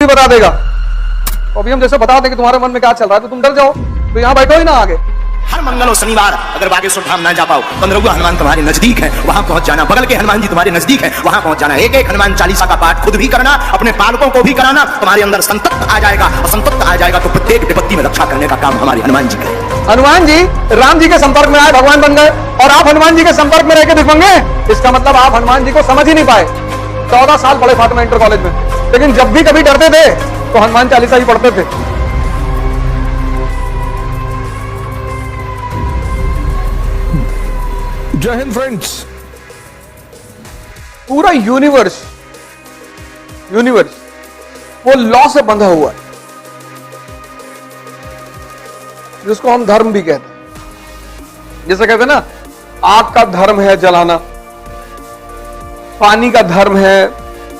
बता देगा। अभी हम जैसे बता दें कि तुम्हारे मन में क्या चल रहा है तो तुम डर जाओ, तो यहाँ बैठो ही ना आगे। हर मंगल और शनिवार अगर बागेश्वर धाम ना जा पाओ, 15 हनुमान तुम्हारे नजदीक है, वहां पहुंच जाना। बगल के हनुमान जी तुम्हारे नजदीक है, वहां पहुंच जाना। एक एक हनुमान चालीसा का पाठ खुद भी करना, अपने पालकों को भी कराना। तुम्हारे अंदर संतप्त आ जाएगा, असंतप्त आ जाएगा, तो प्रत्येक विपत्ति में रक्षा करने का काम हमारे हनुमान जी करें। हनुमान जी राम जी के संपर्क में आए, भगवान बन गए, और आप हनुमान जी के संपर्क में रहकर दिखेंगे। इसका मतलब आप हनुमान जी को समझ ही नहीं पाए। 14 साल पढ़े फातिमा इंटर कॉलेज में, लेकिन जब भी कभी डरते थे तो हनुमान चालीसा ही पढ़ते थे। जय हिंद फ्रेंड्स। पूरा यूनिवर्स वो लॉ से बंधा हुआ है, जिसको हम धर्म भी कहते हैं। जैसे कहते हैं ना, आग का धर्म है जलाना, पानी का धर्म है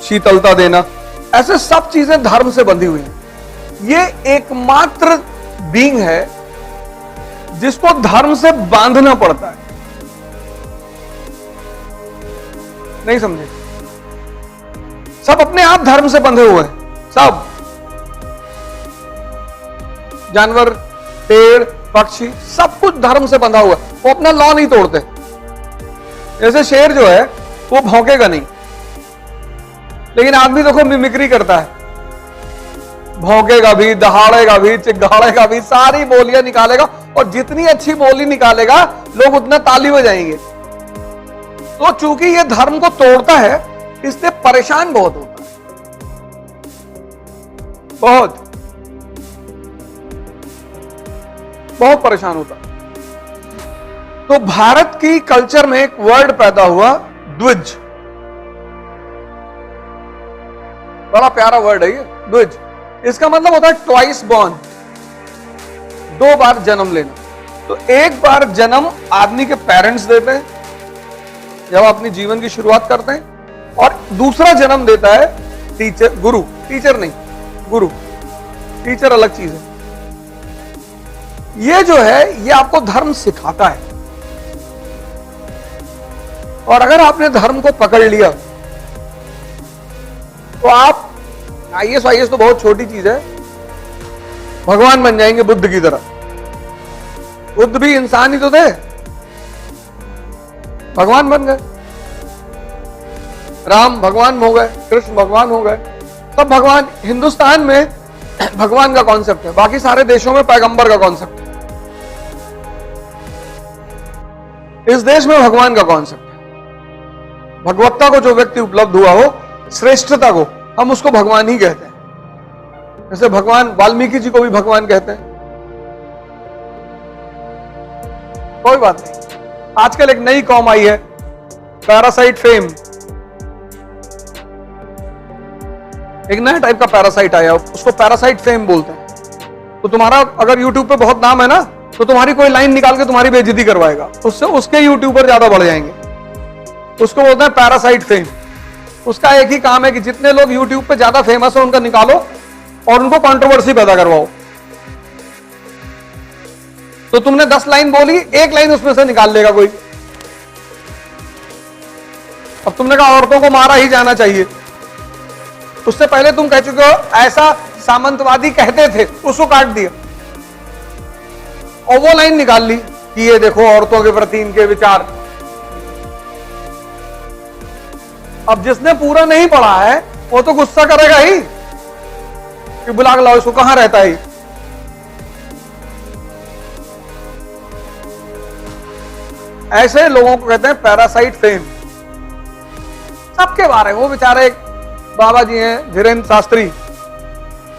शीतलता देना, ऐसे सब चीजें धर्म से बंधी हुई हैं। ये एकमात्र बीइंग है जिसको धर्म से बांधना पड़ता है। नहीं समझे? सब अपने आप धर्म से बंधे हुए हैं। सब जानवर, पेड़, पक्षी, सब कुछ धर्म से बंधा हुआ है। वो अपना लॉ नहीं तोड़ते। जैसे शेर जो है वो भौंकेगा नहीं, लेकिन आदमी देखो मिमिक्री करता है, भौंकेगा भी, दहाड़ेगा भी, चिघाड़ेगा भी, सारी बोलियां निकालेगा, और जितनी अच्छी बोली निकालेगा लोग उतना ताली बजाएंगे। तो चूंकि ये धर्म को तोड़ता है, इससे परेशान बहुत होता है, बहुत परेशान होता है। तो भारत की कल्चर में एक वर्ड पैदा हुआ, द्विज। बड़ा प्यारा वर्ड है ये, द्विज। इसका मतलब होता है ट्वाइस बॉर्न, 2 बार जन्म लेना। तो एक बार जन्म आदमी के पेरेंट्स देते हैं जब अपनी जीवन की शुरुआत करते हैं, और दूसरा जन्म देता है टीचर, गुरु। टीचर नहीं, गुरु। टीचर अलग चीज है। ये जो है ये आपको धर्म सिखाता है, और अगर आपने धर्म को पकड़ लिया तो आप आईएएस तो बहुत छोटी चीज है, भगवान बन जाएंगे बुद्ध की तरह। बुद्ध भी इंसान ही तो थे, भगवान बन गए। राम भगवान हो गए, कृष्ण भगवान हो गए, सब भगवान। हिंदुस्तान में भगवान का कॉन्सेप्ट है, बाकी सारे देशों में पैगंबर का कॉन्सेप्ट है। इस देश में भगवान का कॉन्सेप्ट है। भगवत्ता को जो व्यक्ति उपलब्ध हुआ हो, श्रेष्ठता को, हम उसको भगवान ही कहते हैं। जैसे भगवान वाल्मीकि जी को भी भगवान कहते हैं। कोई बात नहीं। आजकल एक नई कॉम आई है, पैरासाइट फेम। एक नया टाइप का पैरासाइट आया, उसको पैरासाइट फेम बोलते हैं। तो तुम्हारा अगर यूट्यूब पे बहुत नाम है ना, तो तुम्हारी कोई लाइन निकाल के तुम्हारी बेइज्जती करवाएगा, उससे उसके यूट्यूबर ज्यादा बढ़ जाएंगे। उसको बोलते हैं पैरासाइट फेम। उसका एक ही काम है कि जितने लोग यूट्यूब पे ज्यादा फेमस है उनका निकालो और उनको कंट्रोवर्सी पैदा करवाओ। तो तुमने 10 लाइन बोली, 1 लाइन उसमें से निकाल लेगा कोई। अब तुमने कहा औरतों को मारा ही जाना चाहिए, उससे पहले तुम कह चुके हो ऐसा सामंतवादी कहते थे, उसको काट दिया और वो लाइन निकाल ली कि ये देखो औरतों के प्रति इनके विचार। अब जिसने पूरा नहीं पढ़ा है वो तो गुस्सा करेगा ही कि बुला के लाओ इसको, कहां रहता है। ऐसे लोगों को कहते हैं पैरासाइट फेम। सबके बारे में वो बेचारे, एक बाबा जी हैं धीरेन्द्र शास्त्री,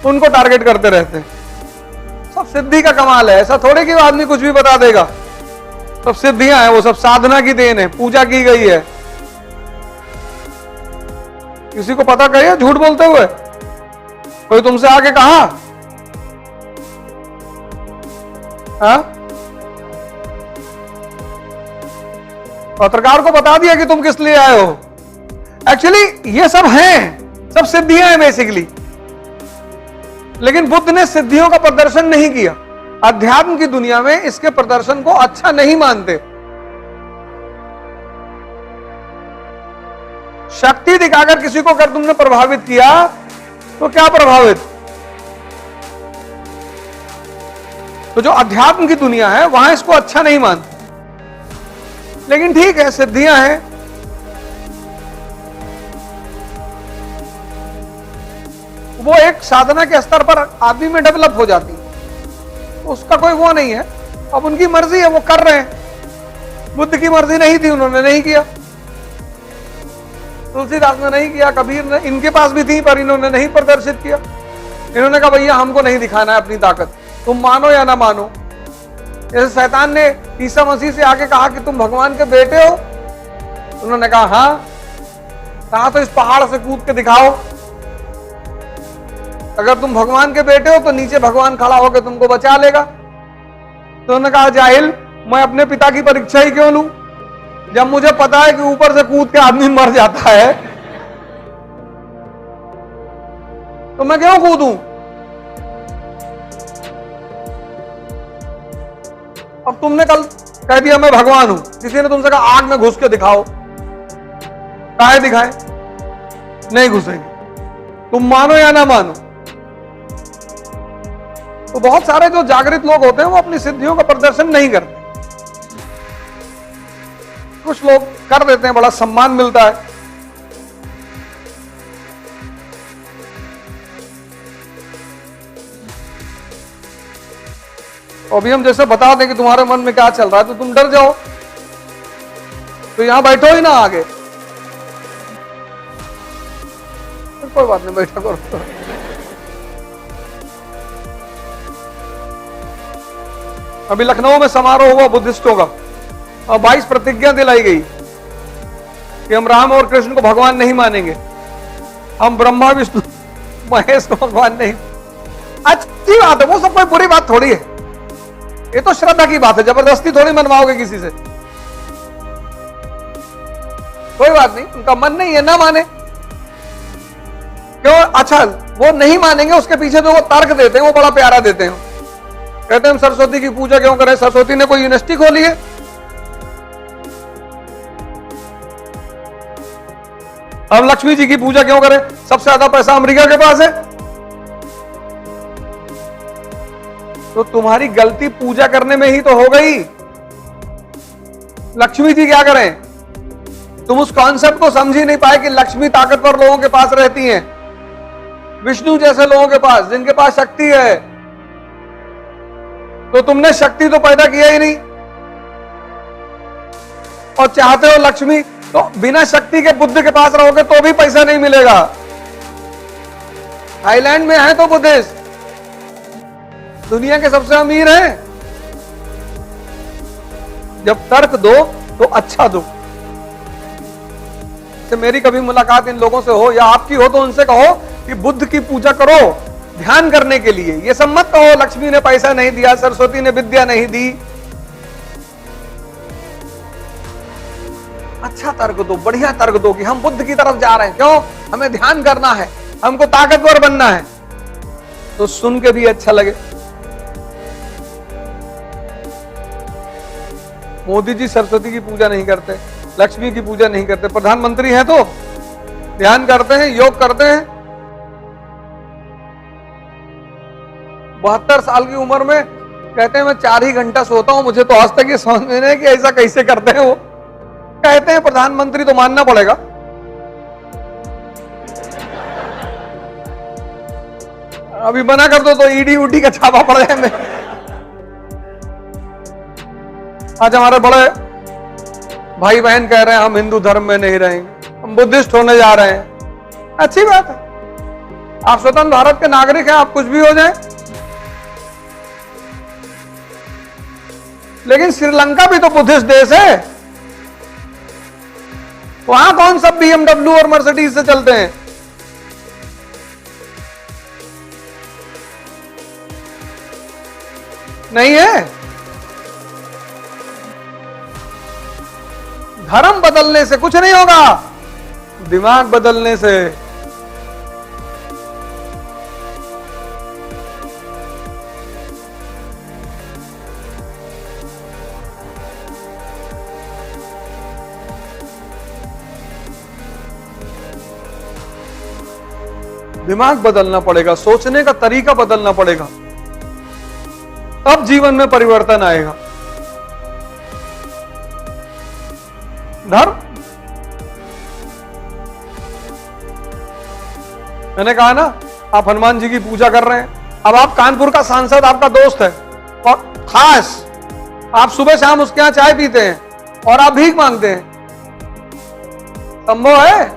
उनको टारगेट करते रहते हैं। सब सिद्धि का कमाल है, ऐसा थोड़े कि आदमी कुछ भी बता देगा। सब सिद्धियां हैं, वो सब साधना की देन है, पूजा की गई है। किसी को पता कहिए झूठ बोलते हुए कोई तुमसे आके कहा? हाँ? पत्रकार को बता दिया कि तुम किस लिए आए हो। एक्चुअली ये सब हैं, सब सिद्धियां हैं बेसिकली, लेकिन बुद्ध ने सिद्धियों का प्रदर्शन नहीं किया। अध्यात्म की दुनिया में इसके प्रदर्शन को अच्छा नहीं मानते। शक्ति दिखाकर किसी को अगर तुमने प्रभावित किया तो क्या प्रभावित? तो जो अध्यात्म की दुनिया है वहां इसको अच्छा नहीं मानते, लेकिन ठीक है, सिद्धियां हैं। वो एक साधना के स्तर पर आदमी में डेवलप हो जाती है, उसका कोई वो नहीं है। अब उनकी मर्जी है, वो कर रहे हैं। बुद्ध की मर्जी नहीं थी, उन्होंने नहीं किया। तुलसीदास ने नहीं किया, कबीर ने, इनके पास भी थी पर इन्होंने नहीं प्रदर्शित किया। इन्होंने कहा भैया हमको नहीं दिखाना है अपनी ताकत, तुम मानो या ना मानो। जैसे शैतान ने ईसा मसीह से आके कहा कि तुम भगवान के बेटे हो, उन्होंने कहा हाँ। कहा तो इस पहाड़ से कूद के दिखाओ, अगर तुम भगवान के बेटे हो तो नीचे भगवान खड़ा होकर तुमको बचा लेगा। तो उन्होंने कहा जाहिल, मैं अपने पिता की परीक्षा ही क्यों लूं, जब मुझे पता है कि ऊपर से कूद के आदमी मर जाता है, तो मैं क्यों कूदूं। अब तुमने कल कह दिया मैं भगवान हूं, किसी ने तुमसे कहा आग में घुस के दिखाओ, काहे दिखाए, नहीं घुसेंगे, तुम मानो या ना मानो। तो बहुत सारे जो जागृत लोग होते हैं वो अपनी सिद्धियों का प्रदर्शन नहीं करते। कुछ लोग कर देते हैं, बड़ा सम्मान मिलता है। अभी हम जैसे बता दें कि तुम्हारे मन में क्या चल रहा है तो तुम डर जाओ, तो यहां बैठो ही ना आगे, तो कोई बात नहीं, बैठा करो। अभी लखनऊ में समारोह हुआ बुद्धिस्टों का, और 22 प्रतिज्ञा दिलाई गई कि हम राम और कृष्ण को भगवान नहीं मानेंगे, हम ब्रह्मा विष्णु महेश को भगवान नहीं। अच्छी बात है, वो सब कोई बुरी बात थोड़ी है, ये तो श्रद्धा की बात है, जबरदस्ती थोड़ी मनवाओगे किसी से। कोई बात नहीं, उनका मन नहीं है, ना माने क्यों। अच्छा, वो नहीं मानेंगे, उसके पीछे जो वो तर्क देते हैं वो बड़ा प्यारा देते हैं। कहते हैं हम सरस्वती की पूजा क्यों करें, सरस्वती ने कोई यूनिवर्सिटी खोली है। हम लक्ष्मी जी की पूजा क्यों करें, सबसे ज्यादा पैसा अमेरिका के पास है। तो तुम्हारी गलती पूजा करने में ही तो हो गई। लक्ष्मी जी क्या करें, तुम उस कॉन्सेप्ट को समझ ही नहीं पाए कि लक्ष्मी ताकतवर लोगों के पास रहती हैं, विष्णु जैसे लोगों के पास, जिनके पास शक्ति है। तो तुमने शक्ति तो पैदा किया ही नहीं, और चाहते हो लक्ष्मी, तो बिना शक्ति के बुद्ध के पास रहोगे तो भी पैसा नहीं मिलेगा। थाईलैंड में है तो बुद्धिस्ट दुनिया के सबसे अमीर हैं। जब तर्क दो तो अच्छा दो। तो मेरी कभी मुलाकात इन लोगों से हो या आपकी हो तो उनसे कहो कि बुद्ध की पूजा करो ध्यान करने के लिए, ये सब मत कहो लक्ष्मी ने पैसा नहीं दिया, सरस्वती ने विद्या नहीं दी। अच्छा तर्क दो, बढ़िया तर्क दो कि हम बुद्ध की तरफ जा रहे हैं, क्यों, हमें ध्यान करना है, हमको ताकतवर बनना है, तो सुन के भी अच्छा लगे। मोदी जी सरस्वती की पूजा नहीं करते, लक्ष्मी की पूजा नहीं करते, प्रधानमंत्री हैं तो ध्यान करते हैं, योग करते हैं। 72 साल की उम्र में कहते हैं मैं 4 ही घंटा सोता हूं, मुझे तो आज तक ये समझ में नहीं कि ऐसा कैसे करते हैं। वो कहते हैं प्रधानमंत्री, तो मानना पड़ेगा। अभी मना कर दो तो ईडी उडी का छापा पड़ जाए। आज हमारे बड़े भाई बहन कह रहे हैं हम हिंदू धर्म में नहीं रहेंगे, हम बुद्धिस्ट होने जा रहे हैं। अच्छी बात है, आप स्वतंत्र भारत के नागरिक हैं, आप कुछ भी हो जाएं। लेकिन श्रीलंका भी तो बुद्धिस्ट देश है, वहां कौन सब BMW और मर्सिडीज से चलते हैं। नहीं है। धर्म बदलने से कुछ नहीं होगा, दिमाग बदलने से। दिमाग बदलना पड़ेगा, सोचने का तरीका बदलना पड़ेगा, तब जीवन में परिवर्तन आएगा। धर्म, मैंने कहा ना, आप हनुमान जी की पूजा कर रहे हैं। अब आप कानपुर का सांसद आपका दोस्त है और खास आप सुबह शाम उसके यहां चाय पीते हैं और आप भीख मांगते हैं, संभव है?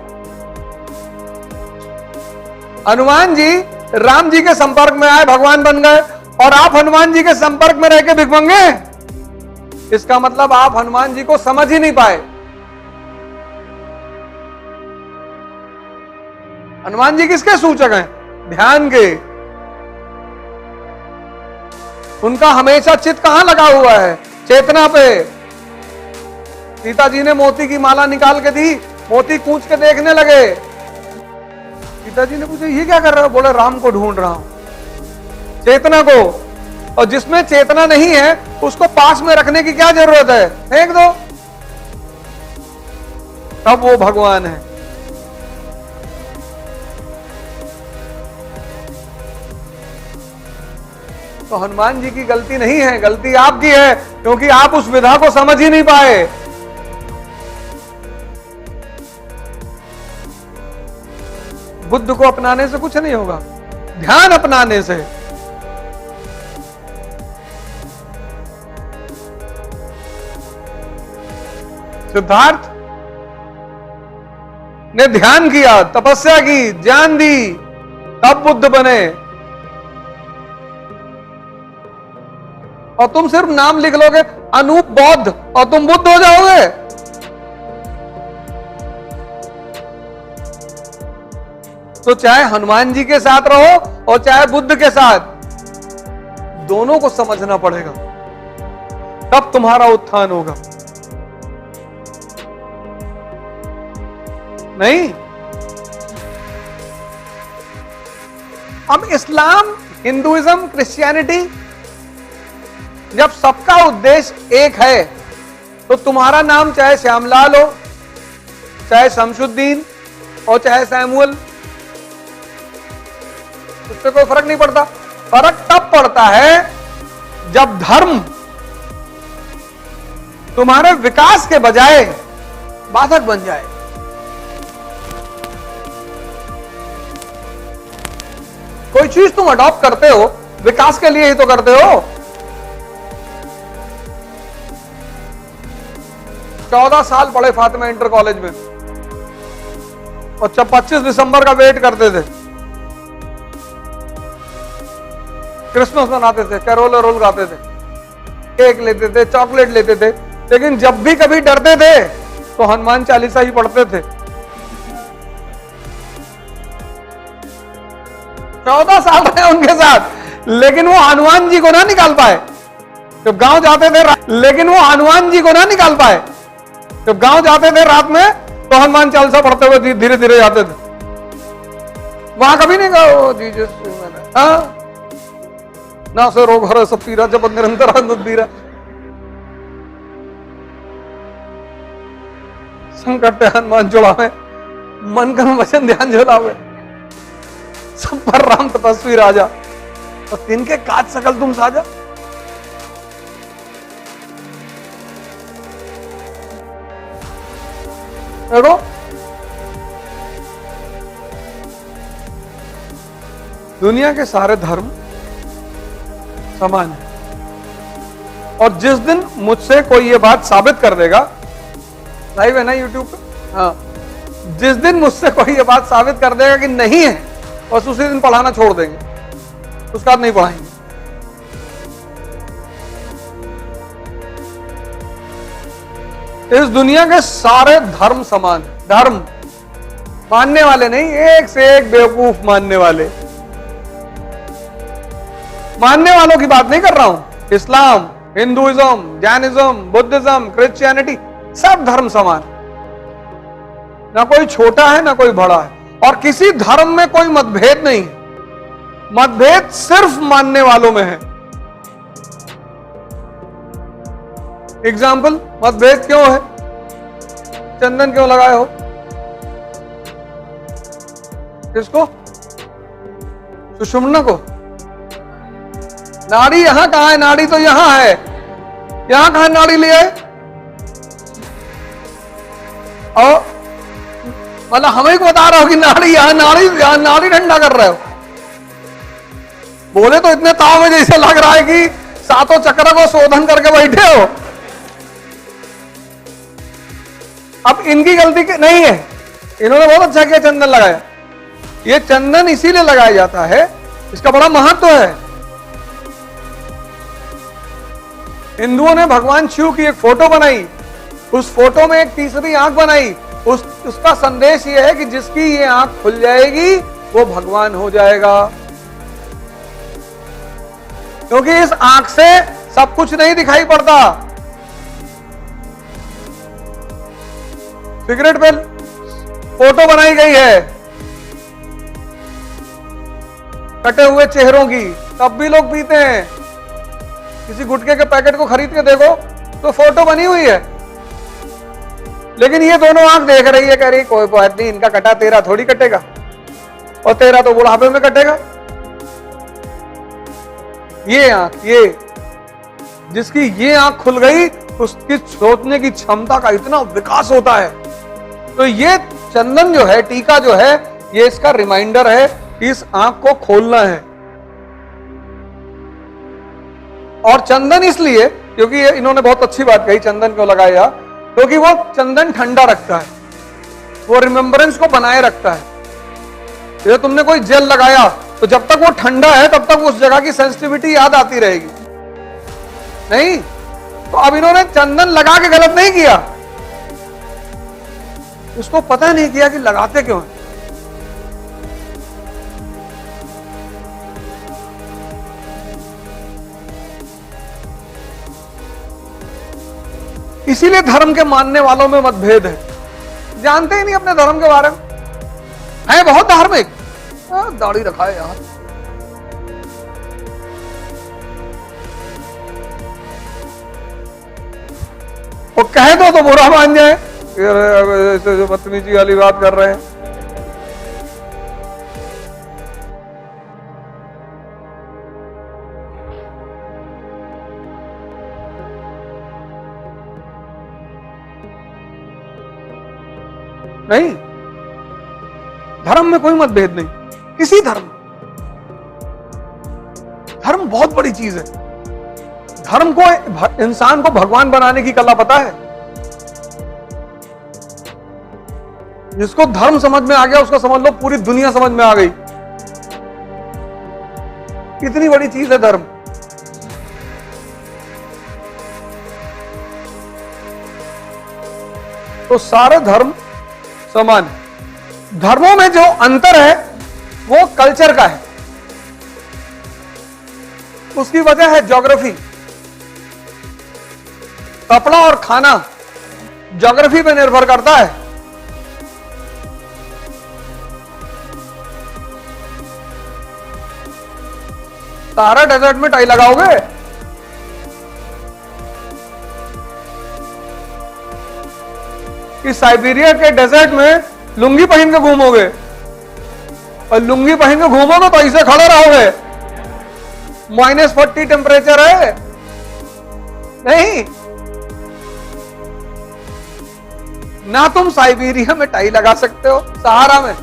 हनुमान जी राम जी के संपर्क में आए, भगवान बन गए, और आप हनुमान जी के संपर्क में रह के भीख मांगे? इसका मतलब आप हनुमान जी को समझ ही नहीं पाए। हनुमान जी किसके सूचक हैं? ध्यान के। उनका हमेशा चित्त कहां लगा हुआ है? चेतना पे। सीता जी ने मोती की माला निकाल के दी, मोती कूच के देखने लगे। सीता जी ने पूछा ये क्या कर रहे हो? बोले राम को ढूंढ रहा हूं। चेतना को। और जिसमें चेतना नहीं है उसको पास में रखने की क्या जरूरत है? फेंक दो, तब वो भगवान है। तो हनुमान जी की गलती नहीं है, गलती आपकी है, क्योंकि आप उस विधा को समझ ही नहीं पाए। बुद्ध को अपनाने से कुछ नहीं होगा, ध्यान अपनाने से। सिद्धार्थ ने ध्यान किया, तपस्या की, ज्ञान दी, तब बुद्ध बने। और तुम सिर्फ नाम लिख लोगे अनूप बौद्ध और तुम बुद्ध हो जाओगे? तो चाहे हनुमान जी के साथ रहो और चाहे बुद्ध के साथ, दोनों को समझना पड़ेगा, तब तुम्हारा उत्थान होगा। नहीं, अब इस्लाम, हिंदुइज्म, क्रिश्चियनिटी, जब सबका उद्देश्य एक है, तो तुम्हारा नाम चाहे श्यामलाल हो, चाहे शमशुद्दीन और चाहे सैमुअल, उससे कोई फर्क नहीं पड़ता। फर्क तब पड़ता है जब धर्म तुम्हारे विकास के बजाय बाधक बन जाए। कोई चीज तुम अडॉप्ट करते हो, विकास के लिए ही तो करते हो। 14 साल पढ़े फातिमा इंटर कॉलेज में और 25 दिसंबर का वेट करते थे, क्रिसमस मनाते थे, कैरोल रोल गाते थे, केक लेते थे, चॉकलेट लेते थे, लेकिन जब भी कभी डरते थे तो हनुमान चालीसा ही पढ़ते थे। 14 साल रहे उनके साथ, लेकिन वो हनुमान जी को ना निकाल पाए। जब गांव जाते थे, लेकिन वो हनुमान जी को ना निकाल पाए। जब गांव जाते थे रात में तो हनुमान चालीसा पढ़ते हुए धीरे धीरे जाते थे। वहां कभी नहीं कहा जीसस ना से रोग हर सब पीरा जब निरंतर आनंद पीरा। संकट हनुमान जुड़ावे, मन कर्म वचन ध्यान जुड़ावे, सब पर राम तपस्वी राजा, और तिनके काज सकल तुम साजा। देखो, दुनिया के सारे धर्म समान है, और जिस दिन मुझसे कोई ये बात साबित कर देगा, लाइव है ना यूट्यूब पे, हाँ, जिस दिन मुझसे कोई ये बात साबित कर देगा कि नहीं है, बस उसी दिन पढ़ाना छोड़ देंगे, उसका नहीं पढ़ाएंगे। इस दुनिया के सारे धर्म समान है। धर्म मानने वाले नहीं, एक से एक बेवकूफ मानने वाले। मानने वालों की बात नहीं कर रहा हूं। इस्लाम, हिंदुइज्म, जैनिज्म, बुद्धिज्म, क्रिश्चियनिटी, सब धर्म समान, ना कोई छोटा है ना कोई बड़ा है, और किसी धर्म में कोई मतभेद नहीं है। मतभेद सिर्फ मानने वालों में है। एग्जाम्पल, मतभेद क्यों है? चंदन क्यों लगाए हो? किसको? सुषुम्ना को। नाड़ी यहां कहां है? नाड़ी तो यहां है, यहां कहां नाड़ी ले आए? और मतलब हमें को बता रहा हो कि नाड़ी यहां, नाड़ी ठंडा कर रहे हो। बोले तो इतने ताव में जैसे लग रहा है कि सातों चक्र को शोधन करके बैठे हो। अब इनकी गलती नहीं है, इन्होंने बहुत अच्छा किया चंदन लगाया। ये चंदन इसीलिए लगाया जाता है, इसका बड़ा महत्व है। हिंदुओं ने भगवान शिव की एक फोटो बनाई, उस फोटो में एक तीसरी आंख बनाई। उसका संदेश यह है कि जिसकी ये आंख खुल जाएगी वो भगवान हो जाएगा, क्योंकि इस आंख से सब कुछ नहीं दिखाई पड़ता। सिगरेट पे फोटो बनाई गई है कटे हुए चेहरों की, तब भी लोग पीते हैं। किसी गुटखे के पैकेट को खरीद के देखो तो फोटो बनी हुई है, लेकिन ये दोनों आंख देख रही है, कह रही कोई बात नहीं, इनका कटा तेरा थोड़ी कटेगा, और तेरा तो बुढ़ापे में कटेगा। ये आंख, ये जिसकी ये आंख खुल गई उसकी सोचने की क्षमता का इतना विकास होता है। तो ये चंदन जो है, टीका जो है, ये इसका रिमाइंडर है कि इस आंख को खोलना है। और चंदन इसलिए, क्योंकि इन्होंने बहुत अच्छी बात कही, चंदन क्यों लगाया? क्योंकि वो चंदन ठंडा रखता है, वो रिमेम्बरेंस को बनाए रखता है। जैसे तुमने कोई जेल लगाया तो जब तक वो ठंडा है तब तक उस जगह की सेंसिटिविटी याद आती रहेगी, नहीं? तो अब इन्होंने चंदन लगा के गलत नहीं किया, उसको पता नहीं किया कि लगाते क्यों है। इसीलिए धर्म के मानने वालों में मतभेद है, जानते ही नहीं अपने धर्म के बारे में, है बहुत धार्मिक, दाढ़ी रखा है यार, वो कहे तो बुरा मान जाए, ऐसे बदतमीजी वाली बात कर रहे हैं। नहीं, धर्म में कोई मतभेद नहीं, किसी धर्म। धर्म बहुत बड़ी चीज है। धर्म को, इंसान को भगवान बनाने की कला पता है। जिसको धर्म समझ में आ गया उसको समझ लो पूरी दुनिया समझ में आ गई। कितनी बड़ी चीज है धर्म। तो सारे धर्म समान है। धर्मों में जो अंतर है वो कल्चर का है, उसकी वजह है ज्योग्राफी। कपड़ा और खाना ज्योग्राफी पे निर्भर करता है। सारा डेजर्ट में टाई लगाओगे? कि साइबेरिया के डेजर्ट में लुंगी पहन के घूमोगे? और लुंगी पहन के घूमोगे तो ऐसे खड़े रहोगे, -40 टेम्परेचर है। नहीं, ना तुम साइबेरिया में टाई लगा सकते हो सहारा में,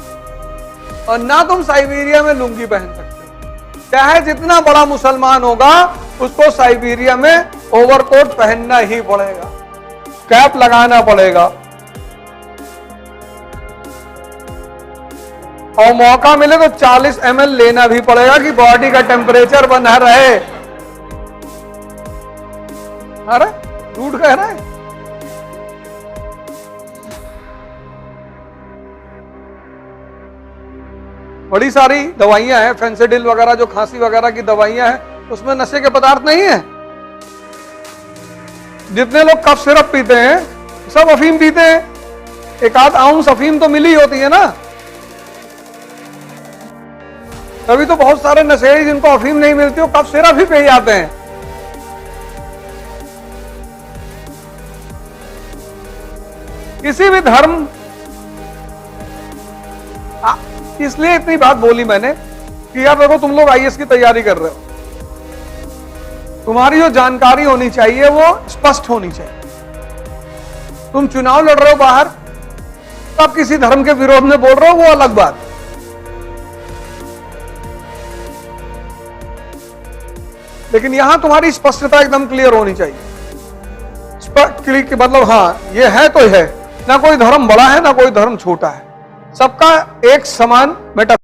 और ना तुम साइबेरिया में लुंगी पहन सकते हो। चाहे जितना बड़ा मुसलमान होगा उसको साइबेरिया में ओवरकोट पहनना ही पड़ेगा, कैप लगाना पड़ेगा, और मौका मिले तो 40 ml लेना भी पड़ेगा कि बॉडी का टेम्परेचर बना रहे। अरे झूठ कह रहे हैं। बड़ी सारी दवाइयां हैं, फेंसिडिल वगैरह, जो खांसी वगैरह की दवाइयां हैं, उसमें नशे के पदार्थ नहीं है। जितने लोग कफ सिरप पीते हैं सब अफीम पीते हैं। एक आध आउंस अफीम तो मिली होती है ना। तभी तो बहुत सारे नशेड़ी जिनको अफीम नहीं मिलती वो कफ सिरप ही पे जाते हैं। किसी भी धर्म, इसलिए इतनी बात बोली मैंने, कि यार देखो तुम लोग आईएएस की तैयारी कर रहे हो, तुम्हारी जो जानकारी होनी चाहिए वो स्पष्ट होनी चाहिए। तुम चुनाव लड़ रहे हो बाहर, तब किसी धर्म के विरोध में बोल रहे हो, वो अलग बात। लेकिन यहां तुम्हारी स्पष्टता एकदम क्लियर होनी चाहिए। मतलब हाँ ये है तो है, ना कोई धर्म बड़ा है ना कोई धर्म छोटा है, सबका एक समान मेटा